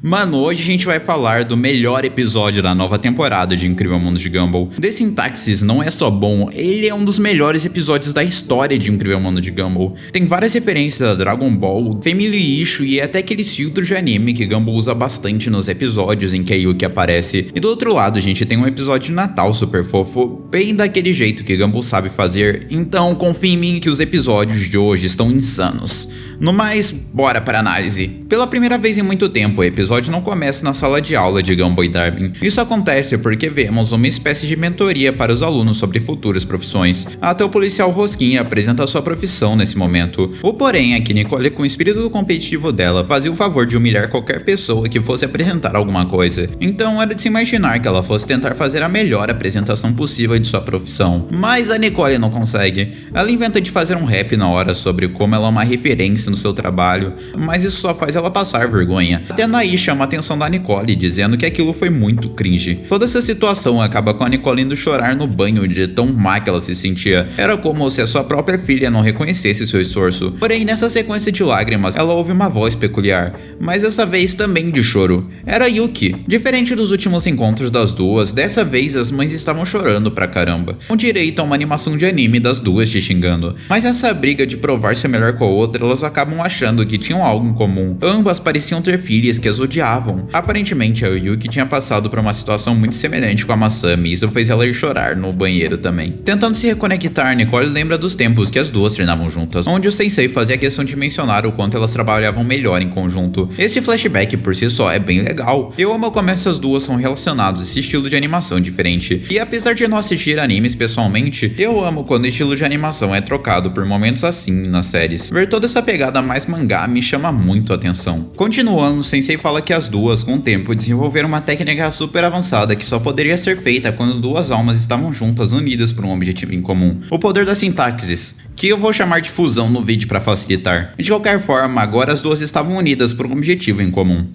Mano, hoje a gente vai falar do melhor episódio da nova temporada de Incrível Mundo de Gumball. The Syntaxis não é só bom, ele é um dos melhores episódios da história de Incrível Mundo de Gumball. Tem várias referências a Dragon Ball, Family Issue e até aqueles filtros de anime que Gumball usa bastante nos episódios em que a Yuki aparece. E do outro lado a gente tem um episódio de Natal super fofo, bem daquele jeito que Gumball sabe fazer. Então confia em mim que os episódios de hoje estão insanos. No mais, bora para análise. Pela primeira vez em muito tempo, o episódio não começa na sala de aula de Gumball e Darwin. Isso acontece porque vemos uma espécie de mentoria para os alunos sobre futuras profissões. Até o policial Rosquinha apresenta sua profissão nesse momento. O porém é que Nicole, com o espírito competitivo dela, fazia o favor de humilhar qualquer pessoa que fosse apresentar alguma coisa. Então era de se imaginar que ela fosse tentar fazer a melhor apresentação possível de sua profissão. Mas a Nicole não consegue. Ela inventa de fazer um rap na hora sobre como ela é uma referência no seu trabalho, mas isso só faz ela passar vergonha. Até a Naí chama a atenção da Nicole, dizendo que aquilo foi muito cringe. Toda essa situação acaba com a Nicole indo chorar no banho de tão má que ela se sentia. Era como se a sua própria filha não reconhecesse seu esforço. Porém, nessa sequência de lágrimas, ela ouve uma voz peculiar, mas dessa vez também de choro. Era Yuki. Diferente dos últimos encontros das duas, dessa vez as mães estavam chorando pra caramba, com direito a uma animação de anime das duas te xingando. Mas essa briga de provar ser melhor com a outra, elas acabam achando que tinham algo em comum. Ambas pareciam ter filhas que as odiavam. Aparentemente a Yuki tinha passado por uma situação muito semelhante com a Masami, e isso fez ela ir chorar no banheiro também. Tentando se reconectar, Nicole lembra dos tempos que as duas treinavam juntas, onde o sensei fazia questão de mencionar o quanto elas trabalhavam melhor em conjunto. Esse flashback por si só é bem legal. Eu amo como essas duas são relacionadas a esse estilo de animação diferente. E apesar de não assistir animes pessoalmente, eu amo quando o estilo de animação é trocado por momentos assim nas séries. Ver toda essa pegada mais mangá me chama muito a atenção. Continuando, o sensei fala que as duas, com o tempo, desenvolveram uma técnica super avançada que só poderia ser feita quando duas almas estavam juntas, unidas por um objetivo em comum. O poder da sintaxis, que eu vou chamar de fusão no vídeo para facilitar. De qualquer forma, agora as duas estavam unidas por um objetivo em comum.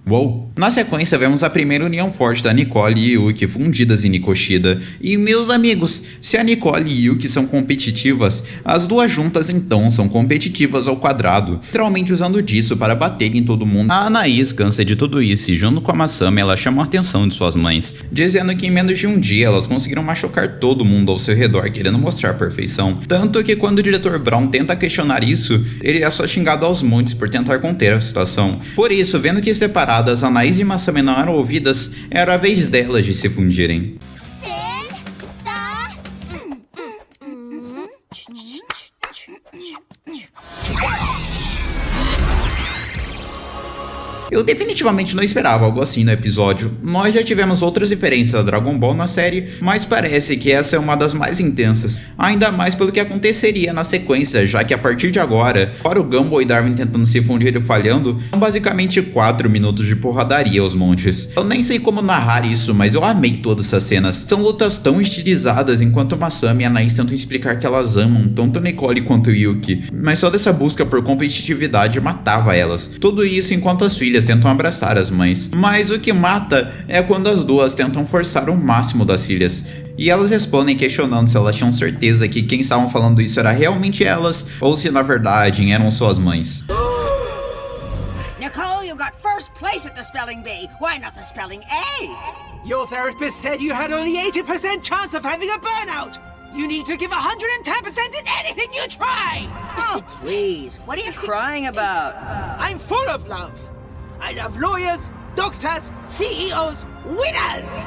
Uou! Na sequência vemos a primeira união forte da Nicole e Yuki fundidas em Nikoshida. E meus amigos, se a Nicole e Yuki são competitivas, as duas juntas então são competitivas ao quadrado, literalmente usando disso para bater em todo mundo. A Anaís cansa de tudo isso e junto com a Masami ela chama a atenção de suas mães, dizendo que em menos de um dia elas conseguiram machucar todo mundo ao seu redor querendo mostrar perfeição. Tanto que quando o diretor Brown tenta questionar isso, ele é só xingado aos montes por tentar conter a situação. Por isso, vendo que separadas Anaís e Masami não eram ouvidas, era a vez delas de se fundirem. Eu definitivamente não esperava algo assim no episódio. Nós já tivemos outras referências a Dragon Ball na série, mas parece que essa é uma das mais intensas, ainda mais pelo que aconteceria na sequência, já que a partir de agora, para o Gumball e Darwin tentando se fundir e falhando, são basicamente 4 minutos de porradaria aos montes. Eu nem sei como narrar isso, mas eu amei todas essas cenas. São lutas tão estilizadas enquanto Masami e Anaís tentam explicar que elas amam tanto Nicole quanto Yuki, mas só dessa busca por competitividade matava elas. Tudo isso enquanto as filhas tentam abraçar as mães. Mas o que mata é quando as duas tentam forçar o máximo das filhas. E elas respondem questionando se elas tinham certeza que quem estavam falando isso era realmente elas, ou se na verdade eram suas mães. Nicole, you got first place at the spelling bee. Why not the spelling A? Your therapist said you had only 80% chance of having a burnout. You need to give 110% in anything you try. Oh, please. What are you crying about? I'm full of love. I love lawyers, doctors, CEOs, winners!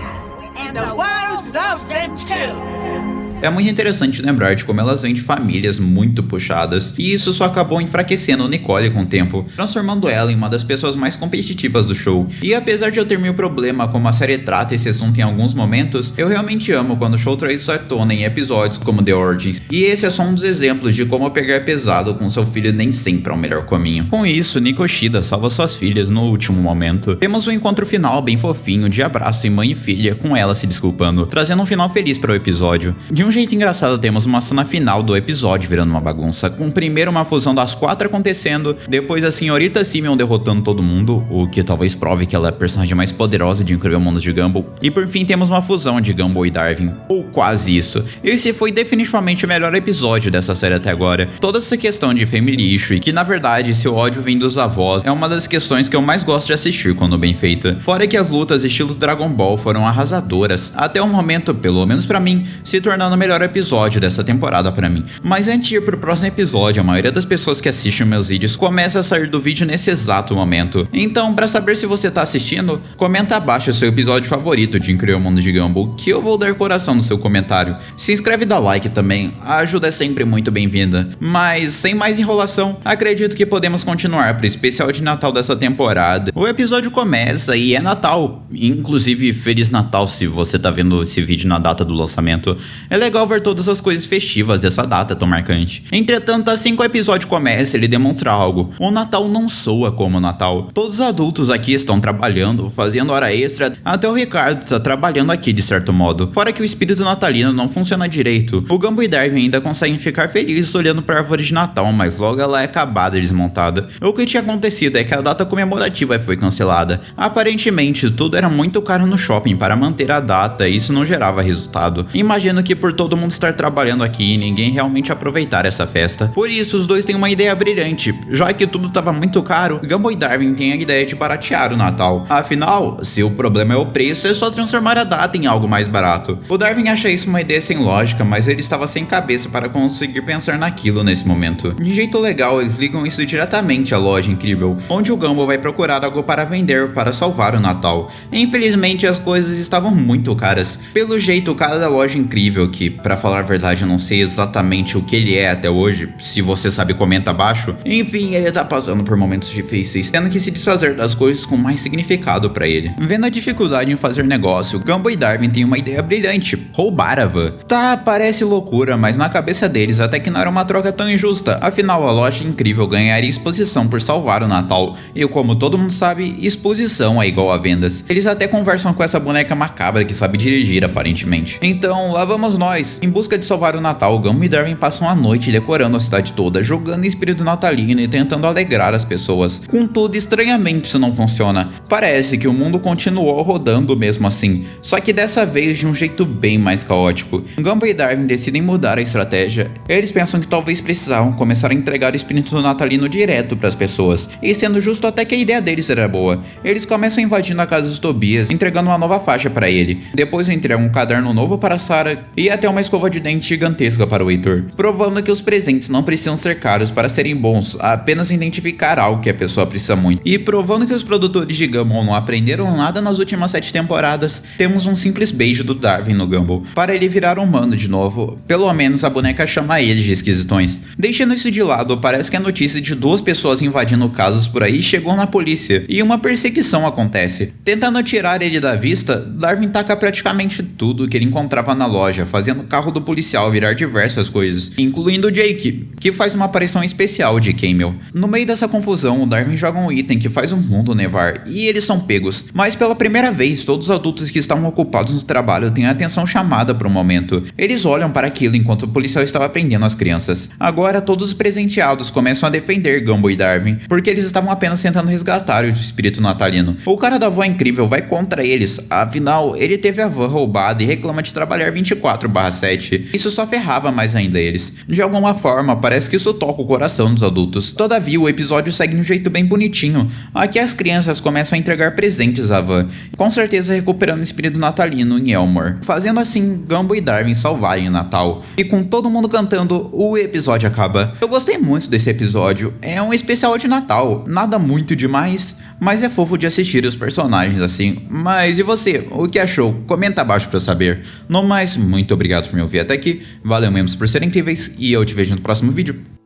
And the world loves them too! É muito interessante lembrar de como elas vêm de famílias muito puxadas, e isso só acabou enfraquecendo Nicole com o tempo, transformando ela em uma das pessoas mais competitivas do show. E apesar de eu ter meu problema como a série trata esse assunto em alguns momentos, eu realmente amo quando o show traz isso à tona em episódios como The Origins. E esse é só um dos exemplos de como pegar pesado com seu filho nem sempre é o melhor caminho. Com isso, Nikoshida salva suas filhas no último momento. Temos um encontro final bem fofinho de abraço em mãe e filha, com ela se desculpando, trazendo um final feliz para o episódio. De um jeito engraçado, temos uma cena final do episódio virando uma bagunça, com primeiro uma fusão das 4 acontecendo, depois a senhorita Simeon derrotando todo mundo, o que talvez prove que ela é a personagem mais poderosa de Incrível Mundo de Gumball, e por fim temos uma fusão de Gumball e Darwin, ou quase isso. Esse foi definitivamente o melhor episódio dessa série até agora. Toda essa questão de family issue, que na verdade se o ódio vem dos avós, é uma das questões que eu mais gosto de assistir quando bem feita. Fora que as lutas estilos Dragon Ball foram arrasadoras, até o momento, pelo menos pra mim, se tornando o melhor episódio dessa temporada pra mim. Mas antes de ir pro próximo episódio, a maioria das pessoas que assistem meus vídeos começa a sair do vídeo nesse exato momento. Então, pra saber se você tá assistindo, comenta abaixo o seu episódio favorito de Incrível Mundo de Gumball, que eu vou dar coração no seu comentário. Se inscreve e dá like também, a ajuda é sempre muito bem-vinda. Mas, sem mais enrolação, acredito que podemos continuar pro especial de Natal dessa temporada. O episódio começa e é Natal, inclusive Feliz Natal se você tá vendo esse vídeo na data do lançamento. É legal ver todas as coisas festivas dessa data tão marcante. Entretanto, assim que o episódio começa, ele demonstra algo. O Natal não soa como Natal. Todos os adultos aqui estão trabalhando, fazendo hora extra, até o Ricardo está trabalhando aqui de certo modo. Fora que o espírito natalino não funciona direito. O Gumball e Darwin ainda conseguem ficar felizes olhando para a árvore de Natal, mas logo ela é acabada e desmontada. O que tinha acontecido é que a data comemorativa foi cancelada. Aparentemente, tudo era muito caro no shopping para manter a data e isso não gerava resultado. Imagino que por todo mundo estar trabalhando aqui, ninguém realmente aproveitar essa festa. Por isso, os dois têm uma ideia brilhante. Já que tudo estava muito caro, Gumball e Darwin têm a ideia de baratear o Natal. Afinal, se o problema é o preço, é só transformar a data em algo mais barato. O Darwin acha isso uma ideia sem lógica, mas ele estava sem cabeça para conseguir pensar naquilo nesse momento. De jeito legal, eles ligam isso diretamente à loja incrível, onde o Gumball vai procurar algo para vender para salvar o Natal. Infelizmente, as coisas estavam muito caras. Pelo jeito, cada loja incrível, que pra falar a verdade eu não sei exatamente o que ele é até hoje, se você sabe comenta abaixo. Enfim, ele tá passando por momentos difíceis, tendo que se desfazer das coisas com mais significado pra ele. Vendo a dificuldade em fazer negócio, Gumball e Darwin têm uma ideia brilhante: roubar a van. Tá, parece loucura, mas na cabeça deles até que não era uma troca tão injusta. Afinal, a loja incrível ganharia exposição por salvar o Natal, e como todo mundo sabe, exposição é igual a vendas. Eles até conversam com essa boneca macabra que sabe dirigir aparentemente. Então, lá vamos nós. Em busca de salvar o Natal, Gumball e Darwin passam a noite decorando a cidade toda, jogando em espírito natalino e tentando alegrar as pessoas. Contudo, estranhamente isso não funciona. Parece que o mundo continuou rodando mesmo assim, só que dessa vez de um jeito bem mais caótico. Gumball e Darwin decidem mudar a estratégia. Eles pensam que talvez precisavam começar a entregar o espírito natalino direto para as pessoas, e sendo justo até que a ideia deles era boa. Eles começam invadindo a casa de Tobias, entregando uma nova faixa para ele. Depois entregam um caderno novo para Sarah e até uma escova de dente gigantesca para o Heitor, provando que os presentes não precisam ser caros para serem bons, apenas identificar algo que a pessoa precisa muito. E provando que os produtores de Gumball não aprenderam nada nas últimas 7 temporadas, temos um simples beijo do Darwin no Gumball, para ele virar humano de novo. Pelo menos a boneca chama ele de esquisitões. Deixando isso de lado, parece que a notícia de 2 pessoas invadindo casas por aí chegou na polícia, e uma perseguição acontece. Tentando tirar ele da vista, Darwin taca praticamente tudo que ele encontrava na loja, fazendo o carro do policial virar diversas coisas, incluindo Jake, que faz uma aparição especial de Camel. No meio dessa confusão, o Darwin joga um item que faz o mundo nevar, e eles são pegos. Mas pela primeira vez, todos os adultos que estavam ocupados no trabalho têm a atenção chamada para o momento. Eles olham para aquilo enquanto o policial estava prendendo as crianças. Agora, todos os presenteados começam a defender Gumball e Darwin, porque eles estavam apenas tentando resgatar o espírito natalino. O cara da van incrível vai contra eles, afinal, ele teve a van roubada e reclama de trabalhar 24/7. Isso só ferrava mais ainda eles. De alguma forma, parece que isso toca o coração dos adultos. Todavia, o episódio segue de um jeito bem bonitinho. Aqui as crianças começam a entregar presentes à van, com certeza recuperando o espírito natalino em Elmore. Fazendo assim, Gumball e Darwin salvarem o Natal. E com todo mundo cantando, o episódio acaba. Eu gostei muito desse episódio. É um especial de Natal. Nada muito demais, mas é fofo de assistir os personagens assim. Mas e você? O que achou? Comenta abaixo pra eu saber. No mais, muito obrigado por me ouvir até aqui. Valeu mesmo por serem incríveis e eu te vejo no próximo vídeo.